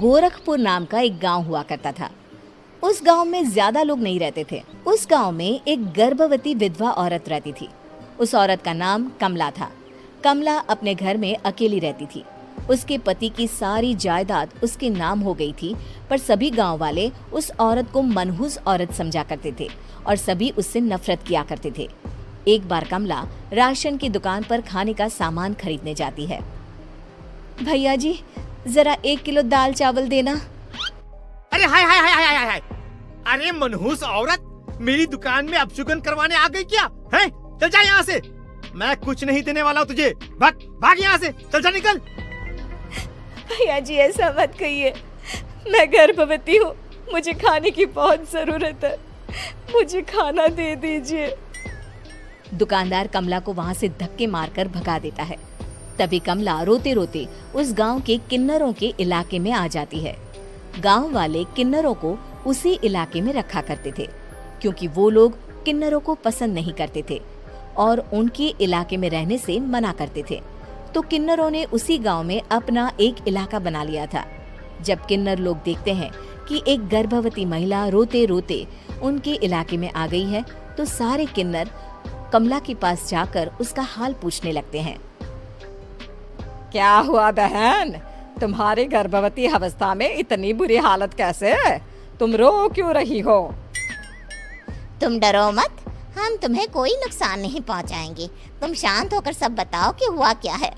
गोरखपुर नाम का एक गांव हुआ करता था। उस गांव में ज्यादा लोग नहीं रहते थे। उस गांव में एक गर्भवती विधवा औरत रहती थी। उस औरत का नाम कमला था। कमला अपने घर में अकेली रहती थी। उसके पति की सारी जायदाद उसके नाम हो गई थी, पर सभी गांव वाले उस औरत को मनहूस औरत समझा करते थे और सभी उससे नफरत किया करते थे। एक बार कमला राशन की दुकान पर खाने का सामान खरीदने जाती है। भैया जी, जरा 1 किलो दाल चावल देना। अरे हाय हाय हाय हाय हाय! अरे मनहूस औरत, मेरी दुकान में अपशुगन करवाने आ गई क्या? हैं? चल जा यहाँ से, मैं कुछ नहीं देने वाला हूँ तुझे। भाग भाग यहाँ से, चल जा निकल। भैया जी, ऐसा मत कहिए, मैं गर्भवती हूँ, मुझे खाने की बहुत जरूरत है, मुझे खाना दे दीजिए। दुकानदार कमला को वहाँ से धक्के मारकर भगा देता है। तभी कमला रोते रोते उस गांव के किन्नरों के इलाके में आ जाती है। गांव वाले किन्नरों को उसी इलाके में रखा करते थे, क्योंकि वो लोग किन्नरों को पसंद नहीं करते थे और उनके इलाके में रहने से मना करते थे। तो किन्नरों ने उसी गांव में अपना एक इलाका बना लिया था। जब किन्नर लोग देखते हैं कि एक गर्भवती महिला रोते रोते उनके इलाके में आ गई है, तो सारे किन्नर कमला के पास जाकर उसका हाल पूछने लगते हैं। क्या हुआ बहन, तुम्हारी गर्भवती अवस्था में इतनी बुरी हालत कैसे है? तुम रो क्यों रही हो? तुम डरो मत, हम तुम्हें कोई नुकसान नहीं पहुंचाएंगे। तुम शांत होकर सब बताओ कि हुआ क्या है।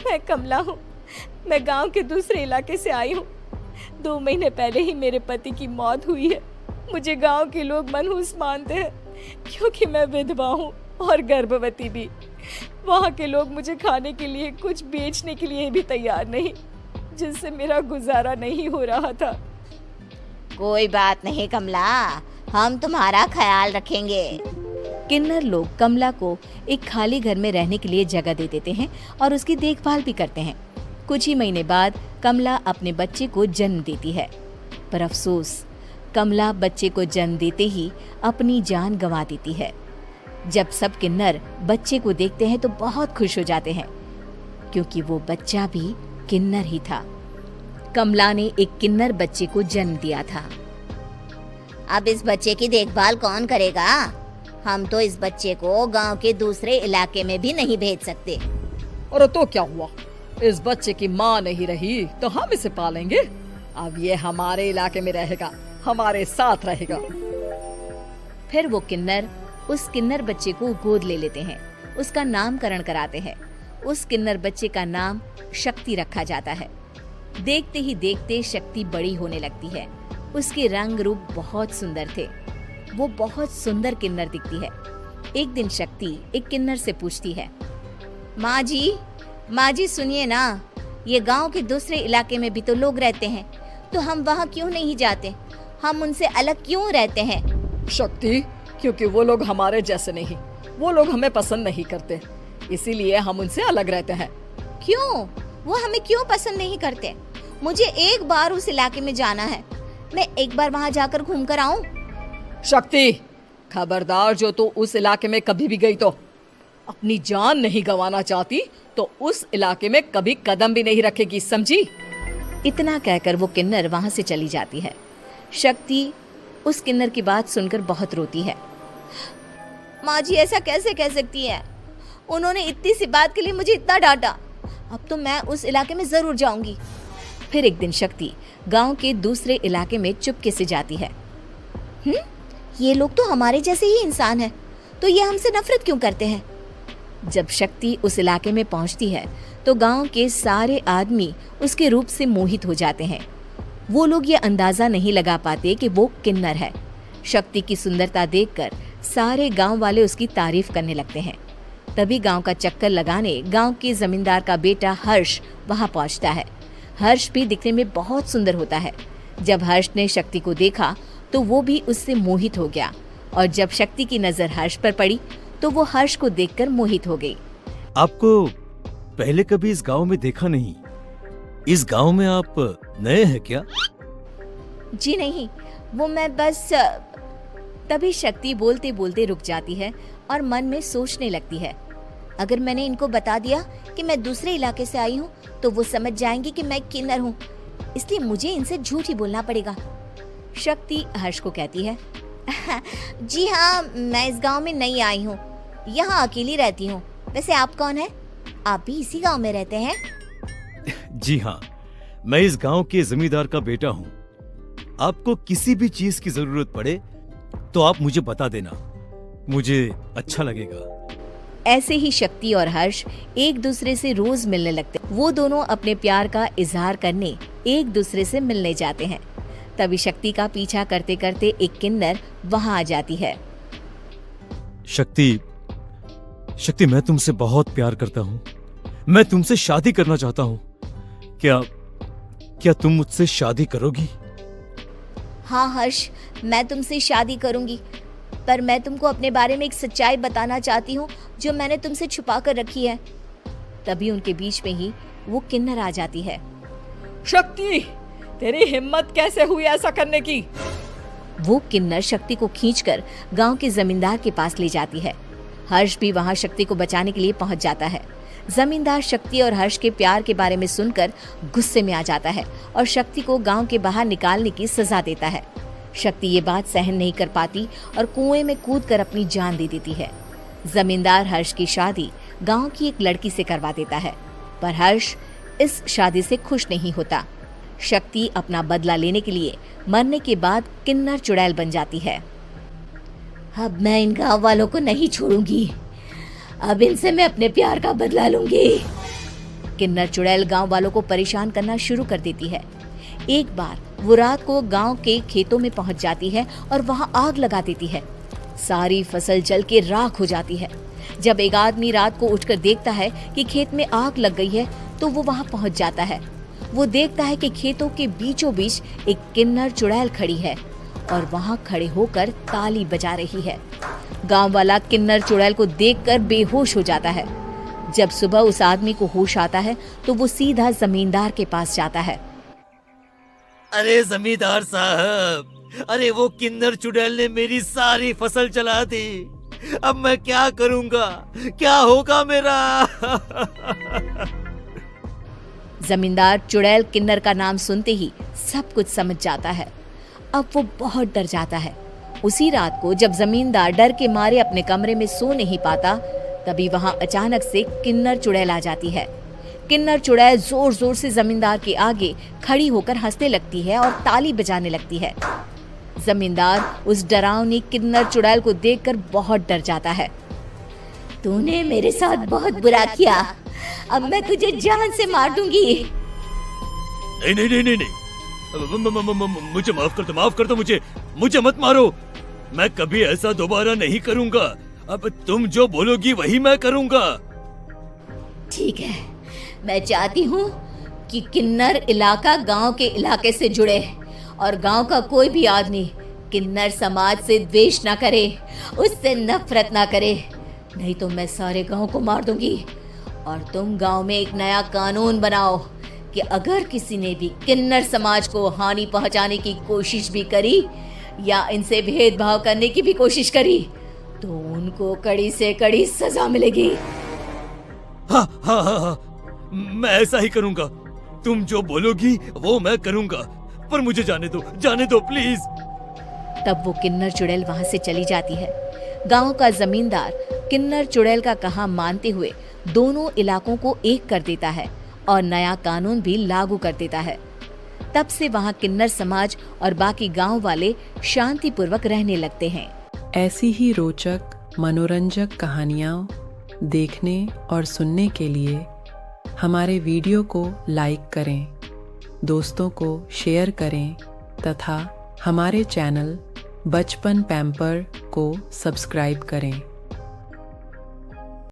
मैं कमला हूँ, मैं गांव के दूसरे इलाके से आई हूँ। 2 महीने पहले ही मेरे पति की मौत हुई है। मुझे गांव के लोग मनहूस मानते हैं, क्योंकि मैं विधवा हूँ और गर्भवती भी। वहाँ के लोग मुझे खाने के लिए कुछ बेचने के लिए भी तैयार नहीं, जिससे मेरा गुजारा नहीं हो रहा था। कोई बात नहीं कमला, हम तुम्हारा ख्याल रखेंगे। किन्नर लोग कमला को एक खाली घर में रहने के लिए जगह दे देते हैं और उसकी देखभाल भी करते हैं। कुछ ही महीने बाद कमला अपने बच्चे को जन्म देती है, पर अफसोस, कमला बच्चे को जन्म देते ही अपनी जान गंवा देती है। जब सब किन्नर बच्चे को देखते हैं तो बहुत खुश हो जाते हैं, क्योंकि वो बच्चा भी किन्नर ही था। कमला ने एक किन्नर बच्चे को जन्म दिया था। अब इस बच्चे की देखभाल कौन करेगा? हम तो इस बच्चे को गांव के दूसरे इलाके में भी नहीं भेज सकते। और तो क्या हुआ, इस बच्चे की माँ नहीं रही तो हम इसे पालेंगे। अब ये हमारे इलाके में रहेगा, हमारे साथ रहेगा। फिर वो किन्नर उस किन्नर बच्चे को गोद ले लेते हैं, उसका नामकरण कराते हैं। उस किन्नर बच्चे का नाम शक्ति रखा जाता है। देखते ही देखते शक्ति बड़ी होने लगती है। उसके रंग रूप बहुत सुंदर थे। वो बहुत सुंदर किन्नर दिखती है। एक दिन शक्ति एक किन्नर से पूछती है, माँ जी सुनिए ना, ये गांव के दूसरे इलाके में भी तो लोग रहते हैं, तो हम वहाँ क्यों नहीं जाते? हम उनसे अलग क्यों रहते हैं? शक्ति, क्योंकि वो लोग हमारे जैसे नहीं, वो लोग हमें पसंद नहीं करते, इसीलिए हम उनसे अलग रहते हैं। क्यों? वो हमें क्यों पसंद नहीं करते? मुझे एक बार उस इलाके में जाना है, मैं एक बार वहाँ जाकर घूम कर आऊं। शक्ति, खबरदार, जो तू उस इलाके में कभी भी गई तो अपनी जान नहीं गंवाना चाहती तो उस इलाके में कभी कदम भी नहीं रखेगी, समझी? इतना कहकर वो किन्नर वहाँ से चली जाती है। शक्ति उस किन्नर की बात सुनकर बहुत रोती है। माँ जी, ऐसा कैसे कह सकती है? उन्होंने इतनी सी बात के लिए मुझे इतना डांटा। अब तो मैं उस इलाके में जरूर जाऊंगी। फिर एक दिन शक्ति गांव के दूसरे इलाके में चुपके से जाती है। ये लोग तो हमारे जैसे ही इंसान हैं, तो ये हमसे नफरत क्यों करते हैं? जब शक्ति उस इलाके में पहुंचती है तो गांव के सारे आदमी उसके रूप से मोहित हो जाते हैं। वो लोग ये अंदाजा नहीं लगा पाते कि वो किन्नर है। शक्ति की सुंदरता देखकर सारे गांव वाले उसकी तारीफ करने लगते हैं। तभी गांव का चक्कर लगाने गांव के जमींदार का बेटा हर्ष वहां पहुंचता है। हर्ष भी दिखने में बहुत सुंदर होता है। जब हर्ष ने शक्ति को देखा तो वो भी उससे मोहित हो गया, और जब शक्ति की नजर हर्ष पर पड़ी तो वो हर्ष को देखकर मोहित हो गई। आपको पहले कभी इस गांव में देखा नहीं। इस गांव में आप नए हैं क्या? जी नहीं, वो मैं बस। तभी शक्ति बोलते बोलते रुक जाती है और मन में सोचने लगती है, अगर मैंने इनको बता दिया कि मैं दूसरे इलाके से आई हूँ तो वो समझ जाएंगे कि मैं किन्नर हूँ, इसलिए मुझे इनसे झूठ ही बोलना पड़ेगा। शक्ति हर्ष को कहती है, जी हाँ, मैं इस गांव में नई आई हूँ, यहाँ अकेली रहती हूँ। वैसे आप कौन है? आप भी इसी गांव में रहते हैं? जी हाँ, मैं इस गांव के जमींदार का बेटा हूँ। आपको किसी भी चीज की जरूरत पड़े तो आप मुझे बता देना, मुझे अच्छा लगेगा। ऐसे ही शक्ति और हर्ष एक दूसरे से रोज मिलने लगते। वो दोनों अपने प्यार का इजहार करने एक दूसरे से मिलने जाते हैं। तभी शक्ति का पीछा करते करते एक किन्नर वहां आ जाती है। शक्ति, मैं तुमसे बहुत प्यार करता हूँ। मैं तुमसे शादी करना चाहता हूँ। क्या तुम मुझसे शादी करोगी? हाँ हर्ष, मैं तुमसे शादी करूंगी, पर मैं तुमको अपने बारे में एक सच्चाई बताना चाहती हूँ जो मैंने तुमसे छुपा कर रखी है। तभी उनके बीच में ही वो किन्नर आ जाती है। शक्ति, तेरी हिम्मत कैसे हुई ऐसा करने की? वो किन्नर शक्ति को खींचकर गांव के जमींदार के पास ले जाती है। हर्ष भी वहां शक्ति को बचाने के लिए पहुंच जाता है। जमींदार शक्ति और हर्ष के प्यार के बारे में सुनकर गुस्से में आ जाता है और शक्ति को गांव के बाहर निकालने की सजा देता है। शक्ति ये बात सहन नहीं कर पाती और कुएं में कूदकर अपनी जान दे देती है। जमींदार हर्ष की शादी गांव की एक लड़की से करवा देता है, पर हर्ष इस शादी से खुश नहीं होता। शक्ति अपना बदला लेने के लिए मरने के बाद किन्नर चुड़ैल बन जाती है। अब मैं इन गांव वालों को नहीं छोड़ूंगी, अब इनसे मैं अपने प्यार का बदला लूंगी। किन्नर चुड़ैल गांव वालों को परेशान करना शुरू कर देती है। एक बार वो रात को गांव के खेतों में पहुंच जाती है और वहां आग लगा देती है। सारी फसल जल के राख हो जाती है। जब एक आदमी रात को उठकर देखता है कि खेत में आग लग गई है तो वो वहां पहुंच जाता है। वो देखता है कि खेतों के बीचों बीच एक किन्नर चुड़ैल खड़ी है और वहां खड़े होकर ताली बजा रही है। गांव वाला किन्नर चुड़ैल को देखकर बेहोश हो जाता है। जब सुबह उस आदमी को होश आता है तो वो सीधा जमींदार के पास जाता है। अरे जमींदार साहब, अरे वो किन्नर चुड़ैल ने मेरी सारी फसल जला दी। अब मैं क्या करूंगा? क्या होगा मेरा? जमींदार चुड़ैल किन्नर का नाम सुनते ही सब कुछ समझ जाता है। अब वो बहुत डर जाता है। उसी रात को जब जमींदार डर के मारे अपने कमरे में सो नहीं पाता, तभी वहां अचानक से किन्नर चुड़ैल आ जाती है। किन्नर चुड़ैल जोर जोर से जमींदार के आगे खड़ी होकर हंसने लगती है और ताली बजाने लगती है। जमींदार उस डरावनी किन्नर चुड़ैल को देखकर बहुत डर जाता है। तूने मेरे साथ बहुत बुरा किया, अब मैं तुझे जान से मार दूंगी। नहीं नहीं नहीं नहीं नहीं, मुझे माफ कर दो, मुझे मत मारो। मैं कभी ऐसा दोबारा नहीं करूंगा। अब तुम जो बोलोगी वही मैं करूंगा। ठीक है, मैं चाहती हूँ कि किन्नर इलाका गांव के इलाके से जुड़े और गांव का कोई भी आदमी किन्नर समाज से द्वेष ना करे, उससे नफरत ना करे, नहीं तो मैं सारे गांव को मार दूंगी। और तुम गांव में एक नया कानून बनाओ कि अगर किसी ने भी किन्नर समाज को हानि पहुंचाने की कोशिश भी करी या इनसे भेदभाव करने की भी कोशिश करी तो उनको कड़ी से कड़ी सजा मिलेगी। हाँ हाँ हाँ हाँ, मैं ऐसा ही करूंगा। तुम जो बोलोगी वो मैं करूंगा, पर मुझे जाने दो प्लीज। तब वो किन्नर चुड़ैल वहां से चली जाती है। गांव का जमींदार किन्नर चुड़ैल का कहा मानते हुए दोनों इलाकों को एक कर देता है और नया कानून भी लागू कर देता है। तब से वहां किन्नर समाज और बाकी गांव वाले शांतिपूर्वक रहने लगते हैं। ऐसी ही रोचक मनोरंजक कहानियाँ देखने और सुनने के लिए हमारे वीडियो को लाइक करें, दोस्तों को शेयर करें तथा हमारे चैनल बचपन पैम्पर को सब्सक्राइब करें।